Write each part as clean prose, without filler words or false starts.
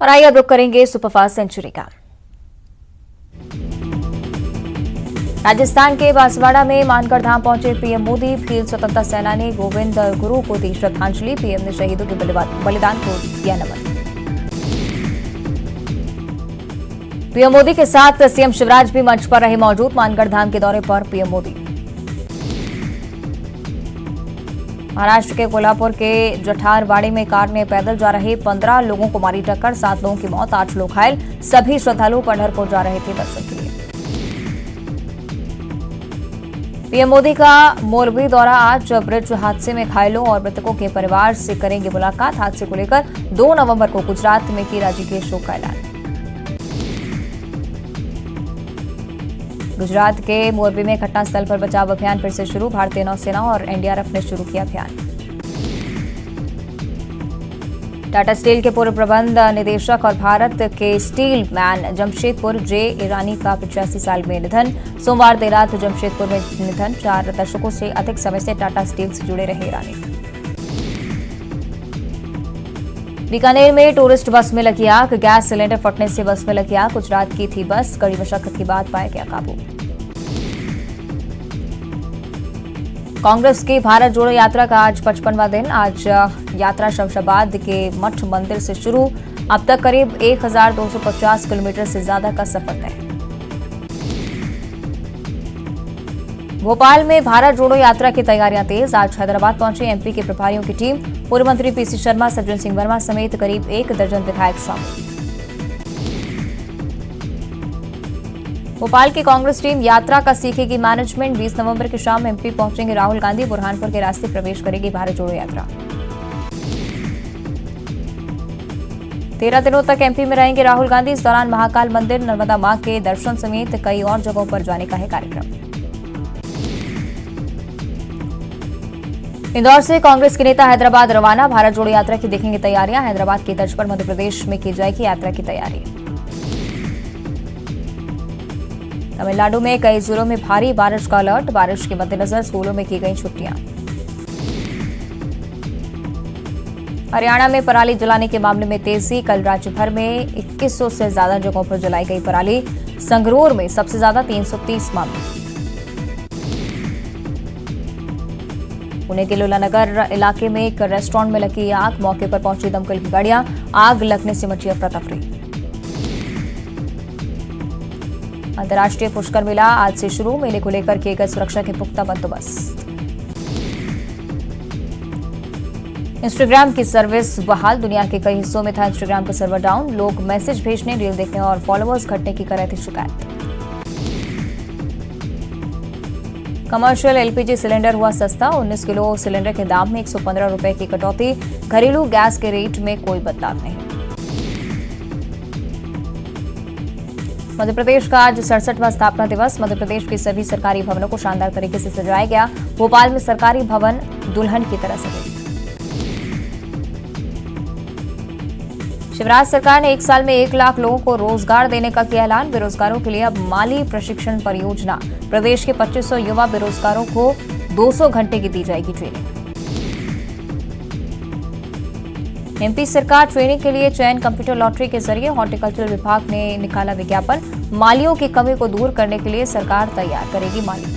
और आइए अब रुक करेंगे सुपरफास्ट सेंचुरी का। राजस्थान के बांसवाड़ा में मानगढ़ धाम पहुंचे पीएम मोदी। वीर स्वतंत्रता सेनानी गोविंद गुरु को दी श्रद्धांजलि। पीएम ने शहीदों के बलिदान को किया नमन। पीएम मोदी के साथ सीएम शिवराज भी मंच पर रहे मौजूद। मानगढ़ धाम के दौरे पर पीएम मोदी। महाराष्ट्र के कोल्हापुर के जठारवाड़ी में कार ने पैदल जा रहे 15 लोगों को मारी टक्कर। 7 लोगों की मौत, 8 लोग घायल। सभी श्रद्धालु पंढरपुर जा रहे थे दर्शन के लिए। पीएम मोदी का मोरबी दौरा आज। ब्रिज हादसे में घायलों और मृतकों के परिवार से करेंगे मुलाकात। हादसे को लेकर 2 नवंबर को गुजरात में की राजकीय शोक का ऐलान। गुजरात के मोरबी में घटनास्थल पर बचाव अभियान फिर से शुरू। भारतीय नौसेना और एनडीआरएफ ने शुरू किया अभियान। टाटा स्टील के पूर्व प्रबंध निदेशक और भारत के स्टील मैन जमशेदपुर जे ईरानी का 85 साल में निधन। सोमवार देर रात जमशेदपुर में निधन। 4 दशकों से अधिक समय से टाटा स्टील से जुड़े रहे ईरानी। बीकानेर में टूरिस्ट बस में लगी आग। गैस सिलेंडर फटने से बस में लगी आग। गुजरात की थी बस। कड़ी मशक्कत के बाद पाया गया काबू। कांग्रेस की भारत जोड़ो यात्रा का आज 55वां दिन। आज यात्रा शमशाबाद के मठ मंदिर से शुरू। अब तक करीब 1250 किलोमीटर से ज्यादा का सफर तय। भोपाल में भारत जोड़ो यात्रा की तैयारियां तेज। आज हैदराबाद पहुंचे एमपी के प्रभारियों की टीम। पूर्व मंत्री पीसी शर्मा, सज्जन सिंह वर्मा समेत करीब 1 दर्जन विधायक शामिल। भोपाल की कांग्रेस टीम यात्रा का सीखेगी मैनेजमेंट। 20 नवंबर की शाम एमपी पहुंचेंगे राहुल गांधी। बुरहानपुर के रास्ते प्रवेश करेगी भारत जोड़ो यात्रा। 13 दिनों तक एमपी में रहेंगे राहुल गांधी। इस दौरान महाकाल मंदिर, नर्मदा मां के दर्शन समेत कई और जगहों पर जाने का है कार्यक्रम। इंदौर से कांग्रेस के नेता हैदराबाद रवाना। भारत जोड़ो यात्रा की देखेंगे तैयारियां। हैदराबाद की तर्ज पर मध्य प्रदेश में की जाएगी यात्रा की तैयारी। तमिलनाडु में कई जिलों में भारी बारिश का अलर्ट। बारिश के मद्देनजर स्कूलों में की गई छुट्टियां। हरियाणा में पराली जलाने के मामले में तेजी। कल राज्य भर में 2100 से ज्यादा जगहों पर जलाई गई पराली। संगरूर में सबसे ज्यादा 330 मामले। पुणे के लुलानगर इलाके में एक रेस्टोरेंट में लगी आग। मौके पर पहुंची दमकल की गाड़ियां। आग लगने से मची अफरा तफरी। अंतर्राष्ट्रीय पुष्कर मेला आज से शुरू। मेले को लेकर किए गए सुरक्षा के पुख्ता बंदोबस्त। इंस्टाग्राम की सर्विस बहाल। दुनिया के कई हिस्सों में था इंस्टाग्राम का सर्वर डाउन। लोग मैसेज भेजने, रील देखने और फॉलोअर्स घटने की कर रहे थे शिकायत। कमर्शियल एलपीजी सिलेंडर हुआ सस्ता। 19 किलो सिलेंडर के दाम में 115 रुपए की कटौती। घरेलू गैस के रेट में कोई बदलाव नहीं। मध्य प्रदेश का आज 67वां स्थापना दिवस। मध्य प्रदेश के सभी सरकारी भवनों को शानदार तरीके से सजाया गया। भोपाल में सरकारी भवन दुल्हन की तरह सजे। शिवराज सरकार ने 1 साल में 1 लाख लोगों को रोजगार देने का किया ऐलान। बेरोजगारों के लिए अब माली प्रशिक्षण परियोजना। प्रदेश के 2500 युवा बेरोजगारों को 200 घंटे की दी जाएगी ट्रेनिंग। एमपी सरकार ट्रेनिंग के लिए चयन कंप्यूटर लॉटरी के जरिए। हॉर्टिकल्चर विभाग ने निकाला विज्ञापन। मालियों की कमी को दूर करने के लिए सरकार तैयार करेगी माली।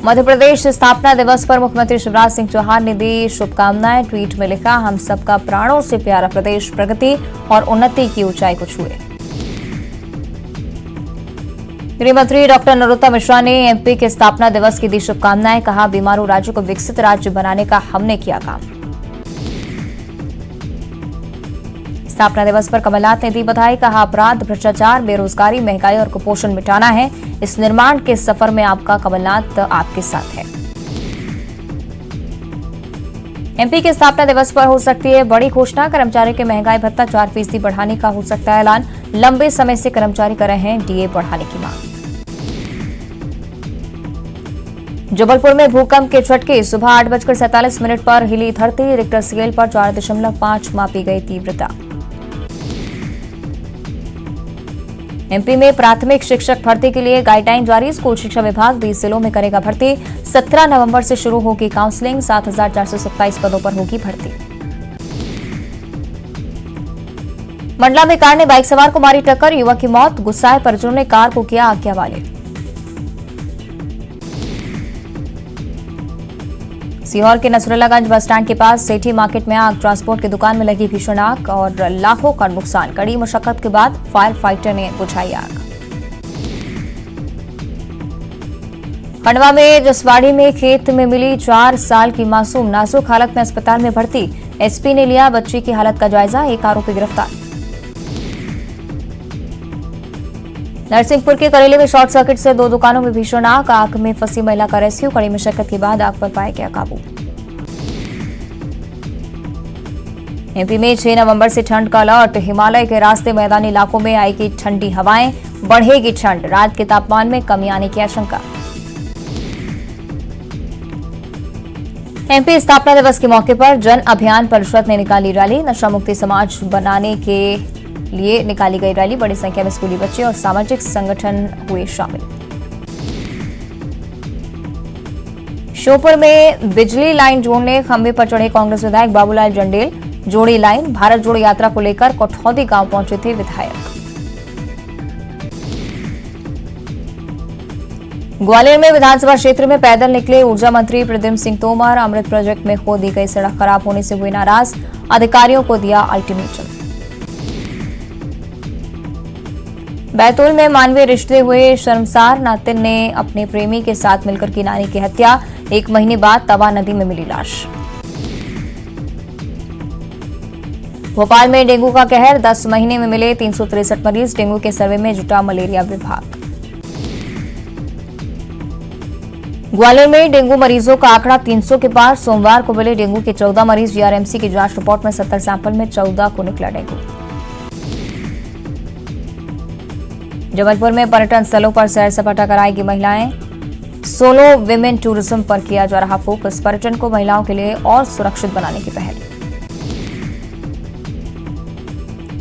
मध्य प्रदेश स्थापना दिवस पर मुख्यमंत्री शिवराज सिंह चौहान ने दी शुभकामनाएं। ट्वीट में लिखा, हम सबका प्राणों से प्यारा प्रदेश प्रगति और उन्नति की ऊंचाई को छुए। गृह मंत्री डॉक्टर नरोत्तम मिश्रा ने एमपी के स्थापना दिवस की दी शुभकामनाएं। कहा, बीमारू राज्य को विकसित राज्य बनाने का हमने किया काम। स्थापना दिवस पर कमलनाथ ने दी बधाई। कहा, अपराध, भ्रष्टाचार, बेरोजगारी, महंगाई और कुपोषण मिटाना है। इस निर्माण के सफर में आपका कमलनाथ आपके साथ है। एमपी के स्थापना दिवस पर हो सकती है बड़ी घोषणा। कर्मचारियों के महंगाई भत्ता 4% बढ़ाने का हो सकता है ऐलान। लंबे समय से कर्मचारी कर रहे हैं डीए बढ़ाने की मांग। जबलपुर में भूकंप के झटके। सुबह 8:47 पर हिली धरती। रिक्टर स्केल पर 4.5 मापी गई तीव्रता। एमपी में प्राथमिक शिक्षक भर्ती के लिए गाइडलाइन जारी। स्कूल शिक्षा विभाग 20 जिलों में करेगा भर्ती। 17 नवंबर से शुरू होगी काउंसलिंग। 7,427 पदों पर होगी भर्ती। मंडला में कार ने बाइक सवार को मारी टक्कर, युवक की मौत, गुस्साए परिजनों ने कार को किया आज्ञा वाले। सीहोर के नसरुल्लागंज बस स्टैंड के पास सेठी मार्केट में आग, ट्रांसपोर्ट की दुकान में लगी भीषण आग और लाखों का नुकसान। कड़ी मशक्कत के बाद फायर फाइटर ने बुझाई आग। खंडवा में जसवाड़ी में खेत में मिली 4 साल की मासूम, नाजुक हालत में अस्पताल में भर्ती। एसपी ने लिया बच्ची की हालत का जायजा, एक आरोपी गिरफ्तार। नरसिंहपुर के करेले में शॉर्ट सर्किट से 2 दुकानों में भीषण आग, आग में फंसी महिला का रेस्क्यू। कड़ी मशक्कत के बाद आग पर पाया गया काबू। एमपी में 6 नवंबर से ठंड का अलर्ट, हिमालय के रास्ते मैदानी इलाकों में आएगी ठंडी हवाएं, बढ़ेगी ठंड, रात के तापमान में कमी आने की आशंका। एमपी स्थापना दिवस के मौके पर जन अभियान परिषद ने निकाली रैली। नशा मुक्ति समाज बनाने के लिए निकाली गई रैली, बड़ी संख्या में स्कूली बच्चे और सामाजिक संगठन हुए शामिल। श्योपुर में बिजली लाइन जोड़ने खंभे पर चढ़े कांग्रेस विधायक बाबूलाल जंडेल। जोड़ी लाइन, भारत जोड़ो यात्रा को लेकर कोठौदी गांव पहुंचे थे विधायक। ग्वालियर में विधानसभा क्षेत्र में पैदल निकले ऊर्जा मंत्री प्रद्युम्न सिंह तोमर। अमृत प्रोजेक्ट में खो दी गई सड़क खराब होने से हुए नाराज, अधिकारियों को दिया अल्टीमेटम। बैतूल में मानवीय रिश्ते हुए शर्मसार, नातिन ने अपने प्रेमी के साथ मिलकर की नानी की हत्या। 1 महीने बाद तवा नदी में मिली लाश। भोपाल में डेंगू का कहर, 10 महीने में मिले 363 मरीज। डेंगू के सर्वे में जुटा मलेरिया विभाग। ग्वालियर में डेंगू मरीजों का आंकड़ा 300 के पार, सोमवार को मिले डेंगू के 14 मरीज। जीआरएमसी की जांच रिपोर्ट में 70 सैंपल में 14 को निकला डेंगू। जबलपुर में पर्यटन स्थलों पर सैर सपाटा कराएगी महिलाएं। सोलो विमेन टूरिज्म पर किया जा रहा फोकस, पर्यटन को महिलाओं के लिए और सुरक्षित बनाने की पहल।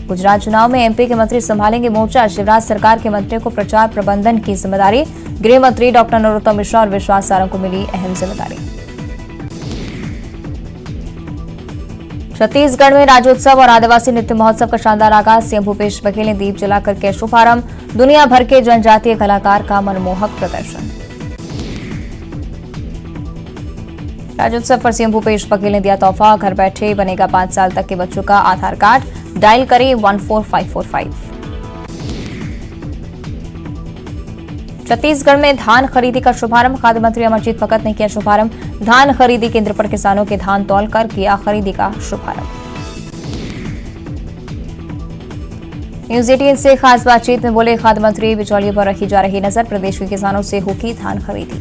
गुजरात चुनाव में एमपी के मंत्री संभालेंगे मोर्चा, शिवराज सरकार के मंत्रियों को प्रचार प्रबंधन की जिम्मेदारी। गृह मंत्री डॉक्टर नरोत्तम मिश्रा और विश्वास सारंग को मिली अहम जिम्मेदारी। छत्तीसगढ़ में राज्योत्सव और आदिवासी नृत्य महोत्सव का शानदार आगाज, सीएम भूपेश बघेल ने दीप जलाकर किया शुभारंभ। दुनिया भर के जनजातीय कलाकार का मनमोहक प्रदर्शन। राज्योत्सव पर सीएम भूपेश बघेल ने दिया तोहफा, घर बैठे बनेगा 5 साल तक के बच्चों का आधार कार्ड, डायल करें 14545। छत्तीसगढ़ में धान खरीदी का शुभारंभ, खाद्य मंत्री अमरजीत भगत ने किया शुभारंभ। धान खरीदी केंद्र पर किसानों के धान तौलकर किया खरीदी का शुभारंभ। न्यूज 18 से खास बातचीत में बोले खाद्य मंत्री, बिचौलियों पर रखी जा रही नजर, प्रदेश के किसानों से होगी धान खरीदी।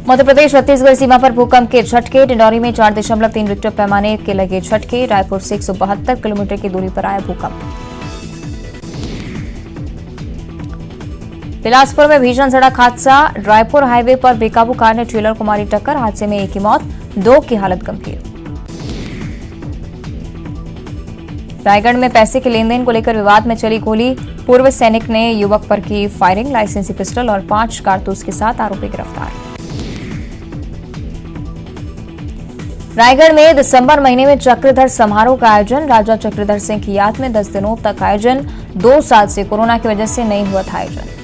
मध्य प्रदेश छत्तीसगढ़ सीमा पर भूकंप के झटके, डिंडौरी में 4.3 रिक्टर पैमाने के लगे झटके। रायपुर से 172 किलोमीटर की दूरी पर आया भूकंप। बिलासपुर में भीषण सड़क हादसा, रायपुर हाईवे पर बेकाबू कार ने ट्रेलर को मारी टक्कर। हादसे में 1 की मौत, 2 की हालत गंभीर। रायगढ़ में पैसे के लेन देन को लेकर विवाद में चली गोली, पूर्व सैनिक ने युवक पर की फायरिंग। लाइसेंसी पिस्टल और 5 कारतूस के साथ आरोपी गिरफ्तार। रायगढ़ में दिसंबर महीने में चक्रधर समारोह का आयोजन, राजा चक्रधर सिंह की याद में 10 दिनों तक आयोजन। 2 साल से कोरोना की वजह से नहीं हुआ था आयोजन।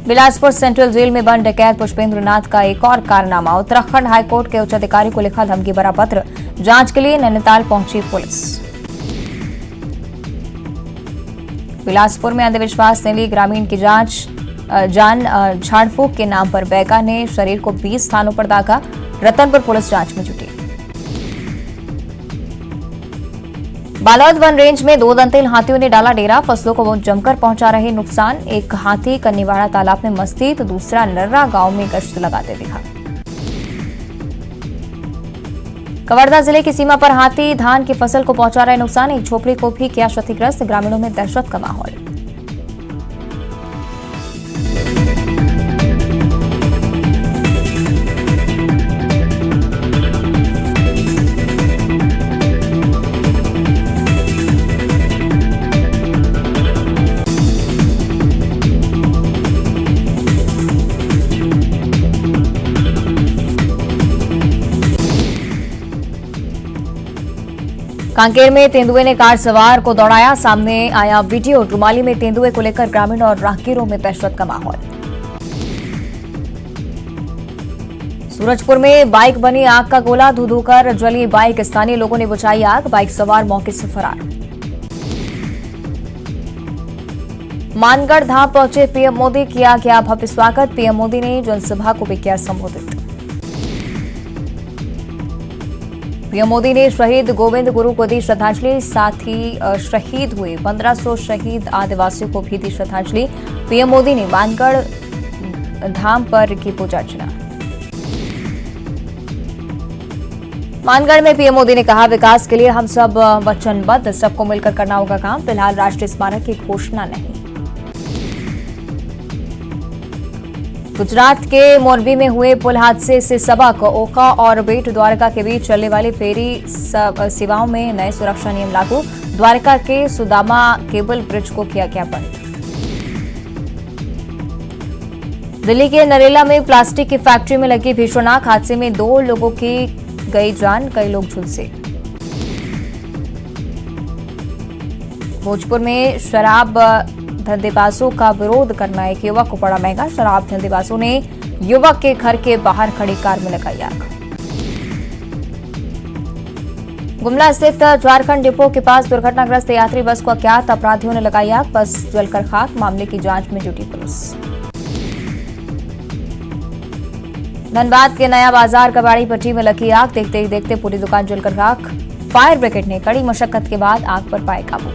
बिलासपुर सेंट्रल जेल में बंद डकैत पुष्पेंद्र नाथ का एक और कारनामा, उत्तराखंड हाईकोर्ट के उच्च अधिकारी को लिखा धमकी भरा पत्र। जांच के लिए नैनीताल पहुंची पुलिस। बिलासपुर में अंधविश्वास ने ली ग्रामीण की जान, झाड़ फूक के नाम पर बैगा ने शरीर को 20 स्थानों पर दागा। रतनपुर पुलिस जांच में जुटी। बालोद वन रेंज में 2 दंतेल हाथियों ने डाला डेरा, फसलों को जमकर पहुंचा रहे नुकसान। एक हाथी कन्नीवाड़ा तालाब में मस्ती तो दूसरा नर्रा गांव में गश्त लगाते दिखा। कवर्धा जिले की सीमा पर हाथी धान की फसल को पहुंचा रहे नुकसान, एक झोपड़ी को भी किया क्षतिग्रस्त। ग्रामीणों में दहशत का माहौल। कांकेर में तेंदुए ने कार सवार को दौड़ाया, सामने आया वीडियो। रुमाली में तेंदुए को लेकर ग्रामीण और राहगीरों में दहशत का माहौल। सूरजपुर में बाइक बनी आग का गोला, धू धू कर जली बाइक, स्थानीय लोगों ने बुझाई आग, बाइक सवार मौके से फरार। मानगढ़ धाम पहुंचे पीएम मोदी, किया गया भव्य स्वागत, पीएम मोदी ने जनसभा को भी किया संबोधित। पीएम मोदी ने शहीद गोविंद गुरु को दी श्रद्धांजलि, साथ ही शहीद हुए 1500 शहीद आदिवासियों को भी दी श्रद्धांजलि। पीएम मोदी ने मानगढ़ धाम पर की पूजा अर्चना। मानगढ़ में पीएम मोदी ने कहा, विकास के लिए हम सब वचनबद्ध, सबको मिलकर करना होगा काम, फिलहाल राष्ट्रीय स्मारक की घोषणा नहीं। गुजरात के मोरबी में हुए पुल हादसे से सबक, ओखा और बेट द्वारका के बीच चलने वाली फेरी सेवाओं में नए सुरक्षा नियम लागू, द्वारका के सुदामा केबल ब्रिज को किया गया बंद। दिल्ली के नरेला में प्लास्टिक की फैक्ट्री में लगी भीषण आग, हादसे में 2 लोगों की गई जान, कई लोग झुलसे। भोजपुर में शराब धंधेबाजों का विरोध करना एक युवक को पड़ा महंगा, शराब धंधेबाजों ने युवक के घर के बाहर खड़ी कार में लगाई आग। गुमला स्थित झारखंड डिपो के पास दुर्घटनाग्रस्त यात्री बस को अज्ञात अपराधियों ने लगाई आग, बस जलकर खाक, मामले की जांच में जुटी पुलिस। धनबाद के नया बाजार कबाड़ी पट्टी में लगी आग, देखते ही देखते पूरी दुकान जलकर राख, फायर ब्रिगेड ने कड़ी मशक्कत के बाद आग पर पाए काबू।